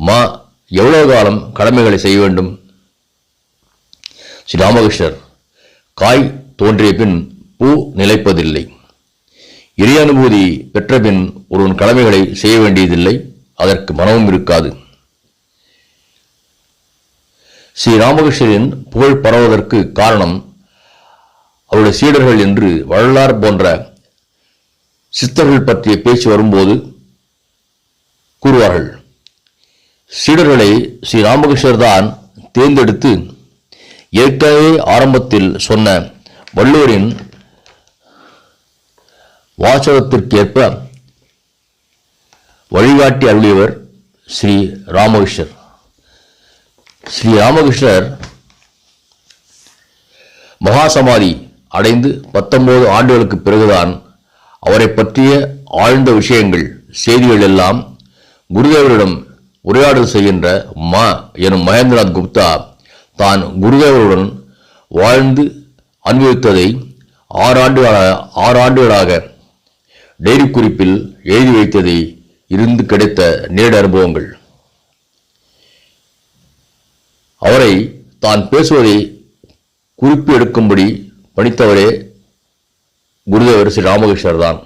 மா எவ்வளவு காலம் கடமைகளை செய்ய வேண்டும்? ஸ்ரீ ராமகிருஷ்ணர், காய் தோன்றிய பின் பூ நிலைப்பதில்லை. இறையனுபூதி பெற்ற பின் ஒருவன் கடமைகளை செய்ய வேண்டியதில்லை, அதற்கு மனமும் இருக்காது. ஸ்ரீ ராமகிருஷ்ணரின் புகழ் பரவுவதற்கு காரணம் அவருடைய சீடர்கள் என்று வள்ளலார் போன்ற சித்தர்கள் பற்றிய பேச்சு வரும்போது கூறுவார்கள். சீடர்களை ஸ்ரீ ராமகிருஷ்ணர் தான் தேர்ந்தெடுத்து ஏற்கனவே ஆரம்பத்தில் சொன்ன வள்ளுவரின் வாசகத்திற்கேற்ப வழிகாட்டி அருளியவர் ஸ்ரீ ராமகிருஷ்ணர். ஸ்ரீ ராமகிருஷ்ணர் மகாசமாதி அடைந்து 19 ஆண்டுகளுக்கு பிறகுதான் அவரை பற்றிய ஆழ்ந்த விஷயங்கள், செய்திகள் எல்லாம் குருதேவரிடம் உரையாடல் செய்கின்ற மா எனும் மகேந்திரநாத் குப்தா தான் குருதேவருடன் வாழ்ந்து அனுபவித்ததை 6 ஆண்டுகளாக டைரி குறிப்பில் எழுதி வைத்ததை இருந்து கிடைத்த நேரடி அனுபவங்கள். அவரை தான் பேசுவதை குறிப்பு எடுக்கும்படி பணித்தவரே குருதேவர் ஸ்ரீ ராமகிருஷ்ணர் தான்.